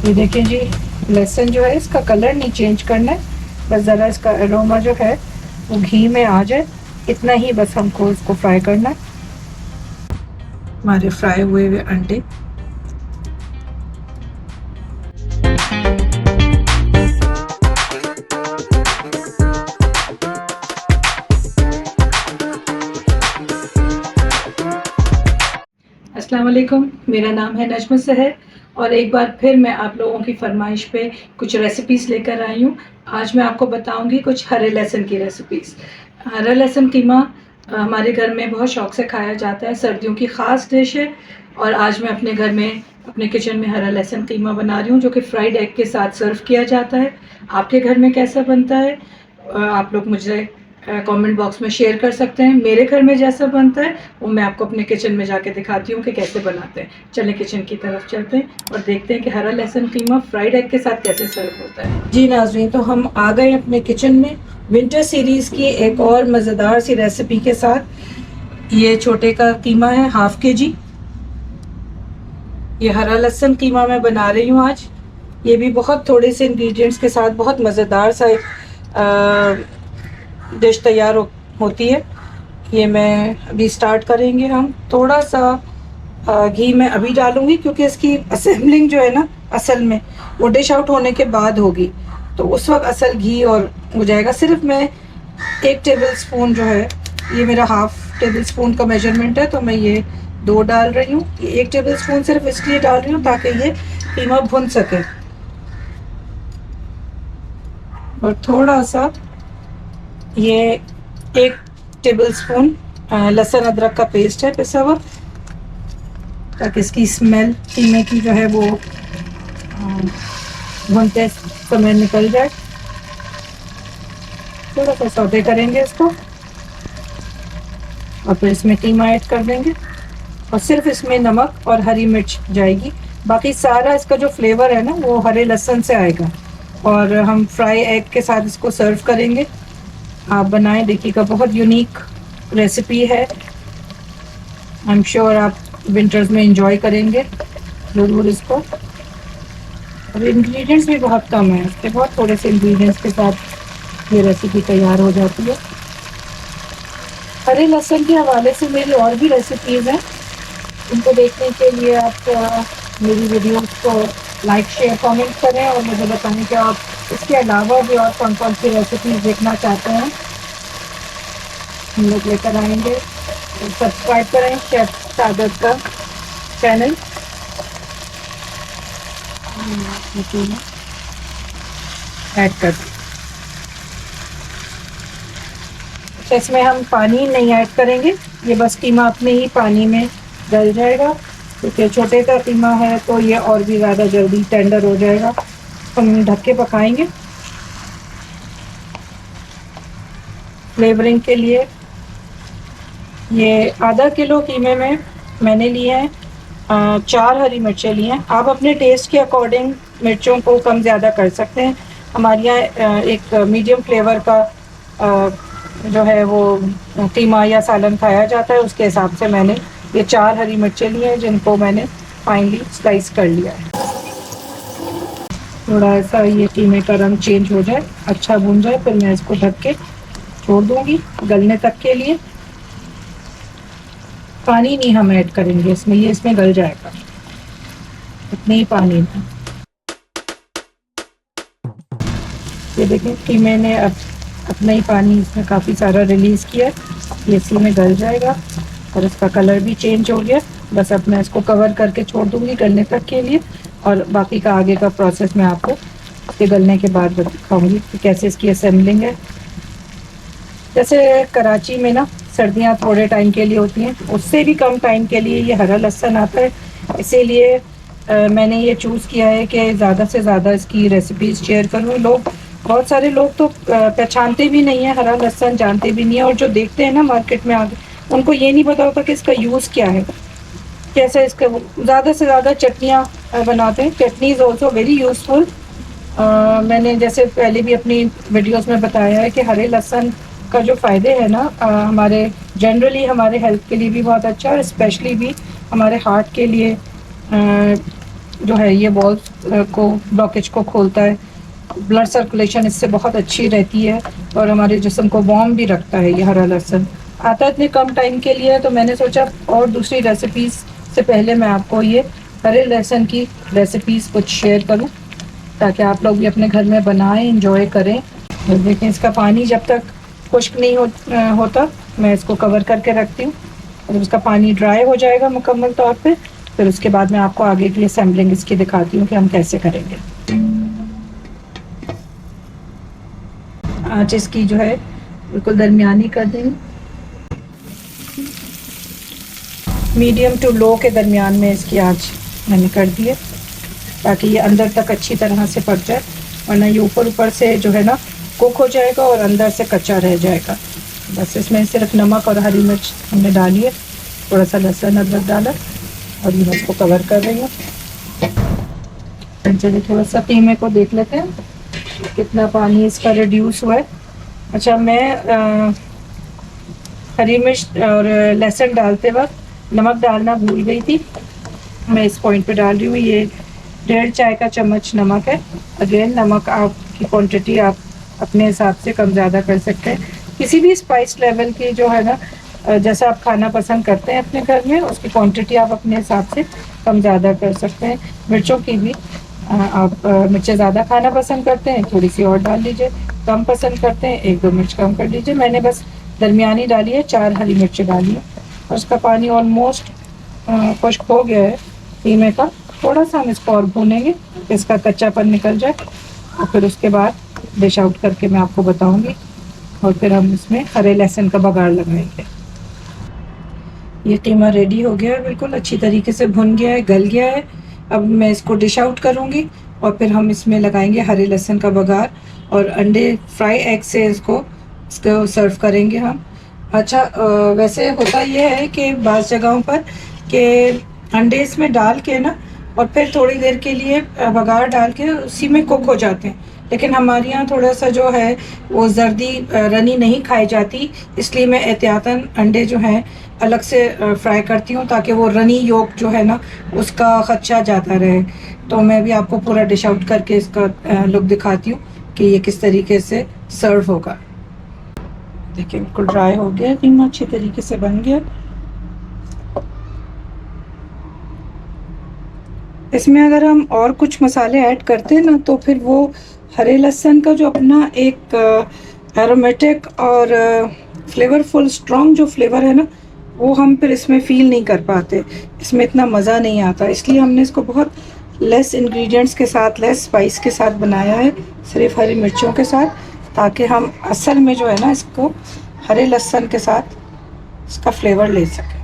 ये देखें जी, लहसुन जो है इसका कलर नहीं चेंज करना है, बस ज़रा इसका अरोमा जो है वो घी में आ जाए, इतना ही बस हमको इसको फ्राई करना है। हमारे फ्राई हुए हुए अंडे अस्सलाम वालेकुम, मेरा नाम है नजमा सहर और एक बार फिर मैं आप लोगों की फरमाइश पे कुछ रेसिपीज़ लेकर आई हूँ। आज मैं आपको बताऊँगी कुछ हरे लहसुन की रेसिपीज़। हरा लहसुन कीमा हमारे घर में बहुत शौक़ से खाया जाता है, सर्दियों की ख़ास डिश है। और आज मैं अपने घर में अपने किचन में हरा लहसुन कीमा बना रही हूँ, जो कि फ्राइड एग के साथ सर्व किया जाता है। आपके घर में कैसा बनता है आप लोग मुझे कमेंट बॉक्स में शेयर कर सकते हैं। मेरे घर में जैसा बनता है वो मैं आपको अपने किचन में जाके दिखाती हूँ कि कैसे बनाते हैं। चलें किचन की तरफ चलते हैं और देखते हैं कि हरा लहसुन कीमा फ्राइड एग के साथ कैसे सर्व होता है। जी नाज़रीन, तो हम आ गए अपने किचन में विंटर सीरीज़ की एक और मज़ेदार सी रेसिपी के साथ। ये छोटे का कीमा है, हाफ के जी। ये हरा लहसुन कीमा मैं बना रही हूँ आज। ये भी बहुत थोड़े से इंग्रेडिएंट्स के साथ बहुत मज़ेदार सा डिश तैयार होती है। ये मैं अभी स्टार्ट करेंगे हम। थोड़ा सा घी मैं अभी डालूंगी क्योंकि इसकी असेंबलिंग जो है ना, असल में वो डिश आउट होने के बाद होगी, तो उस वक्त असल घी और हो जाएगा। सिर्फ मैं 1 टेबल स्पून जो है, ये मेरा हाफ टेबल स्पून का मेजरमेंट है, तो मैं ये 2 डाल रही हूँ। ये 1 टेबल स्पून सिर्फ इसलिए डाल रही हूँ ताकि ये कीमा भुन सके। और थोड़ा सा ये 1 टेबल स्पून लहसुन अदरक का पेस्ट है पिसा हुआ, ताकि इसकी स्मेल कीमे की जो है वो भूनते समय निकल जाए। थोड़ा सा सौते करेंगे इसको और फिर इसमें कीमा ऐड कर देंगे और सिर्फ इसमें नमक और हरी मिर्च जाएगी। बाकी सारा इसका जो फ्लेवर है ना वो हरे लहसुन से आएगा। और हम फ्राई एग के साथ इसको सर्व करेंगे। आप बनाएं, देखिएगा, बहुत यूनिक रेसिपी है। आई एम श्योर आप विंटर्स में एंजॉय करेंगे ज़रूर इसको। और इंग्रेडिएंट्स भी बहुत कम है, इसके बहुत थोड़े से इंग्रेडिएंट्स के साथ ये रेसिपी तैयार हो जाती है। हरे लहसुन के हवाले से मेरी और भी रेसिपीज़ हैं, उनको देखने के लिए आप मेरी वीडियोस को लाइक शेयर कमेंट करें और मुझे बताएं कि आप इसके अलावा भी और कौन कौन सी रेसिपीज़ देखना चाहते हैं। हम लोग लेकर आएंगे। सब्सक्राइब करें शेफ सादत का चैनल। ऐड कर इसमें हम पानी नहीं ऐड करेंगे, ये बस कीमा अपने ही पानी में गल जाएगा, क्योंकि छोटे का कीमा है तो ये और भी ज़्यादा जल्दी टेंडर हो जाएगा। हम ढक के पकाएंगे। फ्लेवरिंग के लिए ये आधा किलो कीमे में मैंने लिए हैं 4 हरी मिर्चें ली हैं। आप अपने टेस्ट के अकॉर्डिंग मिर्चों को कम ज़्यादा कर सकते हैं। हमारे यहाँ एक मीडियम फ्लेवर का जो है वो कीमा या सालन खाया जाता है, उसके हिसाब से मैंने ये 4 हरी मिर्चें ली हैं, जिनको मैंने फाइनली स्लाइस कर लिया है। थोड़ा ऐसा ये कीमे का रंग चेंज हो जाए, अच्छा भून जाए, फिर मैं इसको ढक के छोड़ दूँगी गलने तक के लिए। पानी नहीं हम ऐड करेंगे इसमें, ये इसमें गल जाएगा, इतने ही पानी में। ये देखें कि मैंने अब अपना ही पानी इसमें काफ़ी सारा रिलीज़ किया, ये इसी में गल जाएगा और इसका कलर भी चेंज हो गया। बस अब मैं इसको कवर करके छोड़ दूँगी गलने तक के लिए, और बाकी का आगे का प्रोसेस मैं आपको इसके गलने के बाद दिखाऊँगी कि कैसे इसकी असेंबलिंग है। जैसे कराची में ना सर्दियाँ थोड़े टाइम के लिए होती हैं, उससे भी कम टाइम के लिए ये हरा लहसुन आता है, इसीलिए मैंने ये चूज़ किया है कि ज़्यादा से ज़्यादा इसकी रेसिपीज़ शेयर करूँ। बहुत सारे लोग तो पहचानते भी नहीं है हरा लहसुन, जानते भी नहीं है, और जो देखते हैं ना मार्केट में आगे, उनको ये नहीं पता होता कि इसका यूज़ क्या है, कैसे इसका ज़्यादा से ज़्यादा चटनियाँ बनाते हैं। चटनी इज़ ऑल्सो वेरी यूज़फुल। मैंने जैसे पहले भी अपनी वीडियोस में बताया है कि हरे लहसुन का जो फ़ायदे हैं ना, हमारे जनरली हमारे हेल्थ के लिए भी बहुत अच्छा है, और स्पेशली भी हमारे हार्ट के लिए जो है ये वॉल्स को ब्लॉकेज को खोलता है, ब्लड सर्कुलेशन इससे बहुत अच्छी रहती है और हमारे जिस्म को वार्म भी रखता है। ये हरा लहसुन आता इतने कम टाइम के लिए है, तो मैंने सोचा और दूसरी रेसिपीज़ से पहले मैं आपको ये हरे लहसुन की रेसिपीज़ कुछ शेयर करूं, ताकि आप लोग भी अपने घर में बनाएं, इंजॉय करें। और देखें इसका पानी जब तक खुश्क नहीं होता मैं इसको कवर करके रखती हूँ, और उसका पानी ड्राई हो जाएगा मुकम्मल तौर पे, फिर उसके बाद मैं आपको आगे के लिए सैम्पलिंग इसकी दिखाती हूँ कि हम कैसे करेंगे। आँच इसकी जो है बिल्कुल दरमियानी कर देंगे, मीडियम टू लो के दरमियान में इसकी आँच मैंने कर दी है, ताकि ये अंदर तक अच्छी तरह से पक जाए, वरना ये ऊपर ऊपर से जो है ना कुक हो जाएगा और अंदर से कच्चा रह जाएगा। बस इसमें सिर्फ नमक और हरी मिर्च हमने डाली है, थोड़ा सा लहसुन अदरक डाला, और ये मैं इसको कवर कर रही हूँ। चलिए थोड़ा सा कीमे को देख लेते हैं कितना पानी इसका रिड्यूस हुआ है। अच्छा, मैं हरी मिर्च और लहसुन डालते वक्त नमक डालना भूल गई थी, मैं इस पॉइंट पे डाल रही हूँ। ये 1.5 चाय का चम्मच नमक है। अगेन नमक आपकी क्वांटिटी आप अपने हिसाब से कम ज़्यादा कर सकते हैं। किसी भी स्पाइस लेवल की जो है ना, जैसा आप खाना पसंद करते हैं अपने घर में, उसकी क्वांटिटी आप अपने हिसाब से कम ज़्यादा कर सकते हैं। मिर्चों की भी आप मिर्चें ज़्यादा खाना पसंद करते हैं थोड़ी सी और डाल लीजिए, कम पसंद करते हैं 1-2 मिर्च कम कर लीजिए। मैंने बस दरमियानी डाली है, 4 हरी मिर्चें डाली हैं, और उसका पानी ऑलमोस्ट खुश्क हो गया है कीमे का। थोड़ा सा हम इसको और भूनेंगे, इसका कच्चापन निकल जाए, और फिर उसके बाद डिश आउट करके मैं आपको बताऊंगी, और फिर हम इसमें हरे लहसुन का बघाड़ लगाएंगे। ये कीमा रेडी हो गया है, बिल्कुल अच्छी तरीके से भुन गया है, गल गया है। अब मैं इसको डिश आउट करूंगी, और फिर हम इसमें लगाएंगे हरे लहसुन का बघाड़, और अंडे फ्राई एग से इसको सर्व करेंगे हम। अच्छा, वैसे होता ये है कि बाज़ जगहों पर कि अंडे इसमें डाल के ना, और फिर थोड़ी देर के लिए बघार डाल के उसी में कुक हो जाते हैं, लेकिन हमारे यहाँ थोड़ा सा जो है वो जर्दी रनी नहीं खाई जाती, इसलिए मैं एहतियातन अंडे जो हैं अलग से फ्राई करती हूँ, ताकि वो रनी योक जो है ना उसका खदशा जाता रहे। तो मैं भी आपको पूरा डिश आउट करके इसका लुक दिखाती हूँ कि ये किस तरीके से सर्व होगा। देखिए बिल्कुल ड्राई हो गया, कीमा अच्छी तरीके से बन गया। इसमें अगर हम और कुछ मसाले ऐड करते हैं ना, तो फिर वो हरे लहसुन का जो अपना एक एरोमेटिक और फ्लेवरफुल स्ट्रॉन्ग जो फ्लेवर है ना, वो हम फिर इसमें फील नहीं कर पाते, इसमें इतना मज़ा नहीं आता। इसलिए हमने इसको बहुत लेस इंग्रेडिएंट्स के साथ, लेस स्पाइस के साथ बनाया है, सिर्फ हरी मिर्चों के साथ, ताकि हम असल में जो है ना इसको हरे लहसुन के साथ इसका फ्लेवर ले सकें।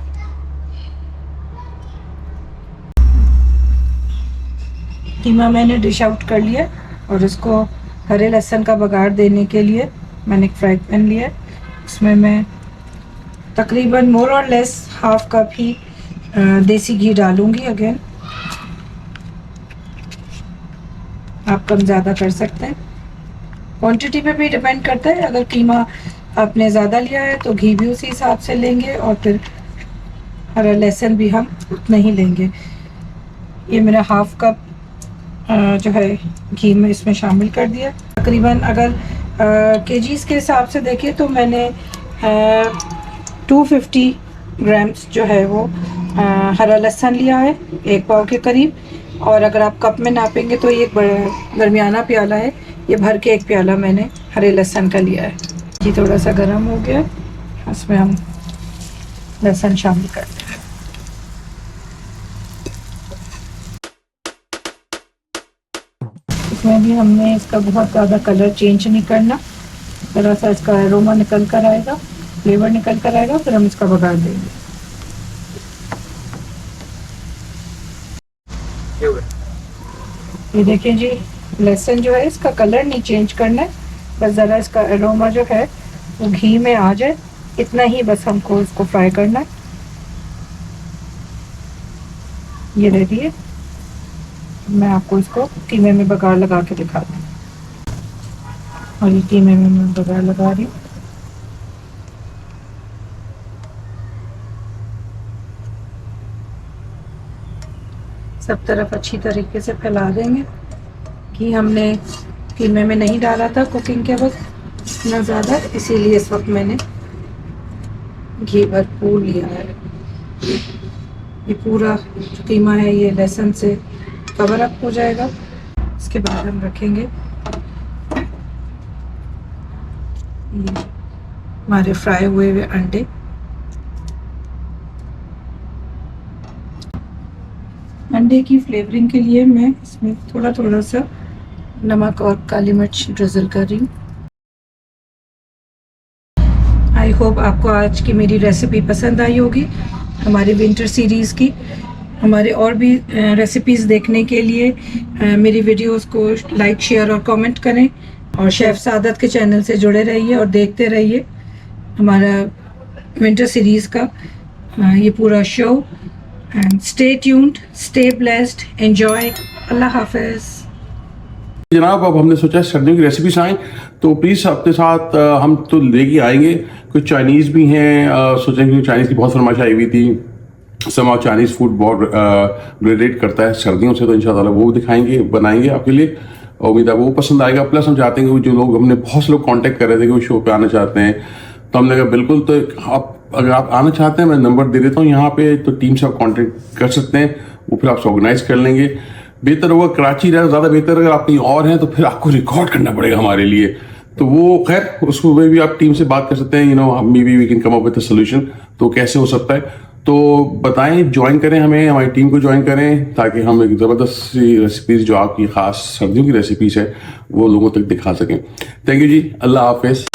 कीमा मैंने डिश आउट कर लिया, और इसको हरे लहसुन का बघाड़ देने के लिए मैंने एक फ्राई पैन लिया, इसमें मैं तकरीबन मोर और लेस हाफ कप ही देसी घी डालूंगी। अगेन आप कम ज़्यादा कर सकते हैं, क्वांटिटी पे भी डिपेंड करता है। अगर कीमा आपने ज़्यादा लिया है तो घी भी उसी हिसाब से लेंगे, और फिर हरा लहसुन भी हम उतना ही लेंगे। ये मेरा हाफ कप जो है घी में इसमें शामिल कर दिया। तकरीबन अगर केजीज़ के हिसाब से देखें तो मैंने 250 ग्राम्स जो है वो हरा लहसुन लिया है, 1 पाव के करीब। और अगर आप कप में नापेंगे तो ये दरमियाना प्याला है, ये भर के 1 प्याला मैंने हरे लहसुन का लिया है। ये थोड़ा सा गर्म हो गया, इसमें हम लहसुन शामिल करते हैं। इसमें भी हमने इसका बहुत ज़्यादा कलर चेंज नहीं करना, थोड़ा सा इसका अरोमा निकल कर आएगा, फ्लेवर निकल कर आएगा, फिर हम इसका बघाड़ देंगे। ये देखें जी, लहसुन जो है इसका कलर नहीं चेंज करना है, बस ज़रा इसका अरोमा जो है वो घी में आ जाए, इतना ही बस हमको इसको फ्राई करना है। ये रेडी है, मैं आपको इसको कीमे में बघाड़ लगा के दिखाती हूँ। और ये कीमे में मैं बघाड़ लगा रही हूँ। सब तरफ अच्छी तरीके से फैला देंगे। घी हमने कीमे में नहीं डाला था कुकिंग के वक्त इतना ज़्यादा, इसीलिए इस वक्त मैंने घी भरपूर लिया है। ये पूरा जो कीमा है ये लहसुन से कवर अप हो जाएगा। इसके बाद हम रखेंगे ये हमारे फ्राई हुए अंडे। अंडे की फ्लेवरिंग के लिए मैं इसमें थोड़ा थोड़ा सा नमक और काली मिर्च ड्रिजल कर रही हूँ। आई होप आपको आज की मेरी रेसिपी पसंद आई होगी। हमारे विंटर सीरीज़ की हमारे और भी रेसिपीज़ देखने के लिए मेरी वीडियोस को लाइक शेयर और कमेंट करें, और शेफ़ सादत के चैनल से जुड़े रहिए और देखते रहिए हमारा विंटर सीरीज़ का ये पूरा show. And stay tuned, stay blessed, enjoy. अल्लाह हाफिज़। जनाब अब हमने सोचा सर्दियों की रेसिपीज आएँ तो प्लीज़ अपने साथ हम तो लेके आएंगे। कुछ चाइनीज़ भी हैं, सोचें कि चाइनीज़ की बहुत फरमाइश आई हुई थी। समाव चाइनीज़ फूड बहुत रिलेट करता है सर्दियों से, तो इंशाल्लाह वो दिखाएंगे, बनाएंगे आपके लिए। उम्मीद है वो पसंद आएगा। प्लस हम चाहते हैं कि जो लोग, हमने बहुत से लोग कांटेक्ट कर रहे थे कि वो शो पे आना चाहते हैं, तो हमने कहा बिल्कुल, तो आप अगर आप आना चाहते हैं मैं नंबर दे देता हूँ यहाँ पे, तो टीम से आप कॉन्टेक्ट कर सकते हैं, वो फिर आपसे ऑर्गेनाइज कर लेंगे। बेहतर होगा कराची रहे ज़्यादा बेहतर। अगर आप कहीं और हैं तो फिर आपको रिकॉर्ड करना पड़ेगा हमारे लिए, तो वो खैर उसको भी आप टीम से बात कर सकते हैं। Maybe we can come up with a solution. तो कैसे हो सकता है तो बताएं, ज्वाइन करें हमें, हमारी टीम को ज्वाइन करें, ताकि हम एक ज़बरदस्त सी रेसिपीज़ जो आपकी ख़ास सर्दियों की रेसिपीज़ है वो लोगों तक दिखा सकें। थैंक यू जी, अल्लाह हाफिज़।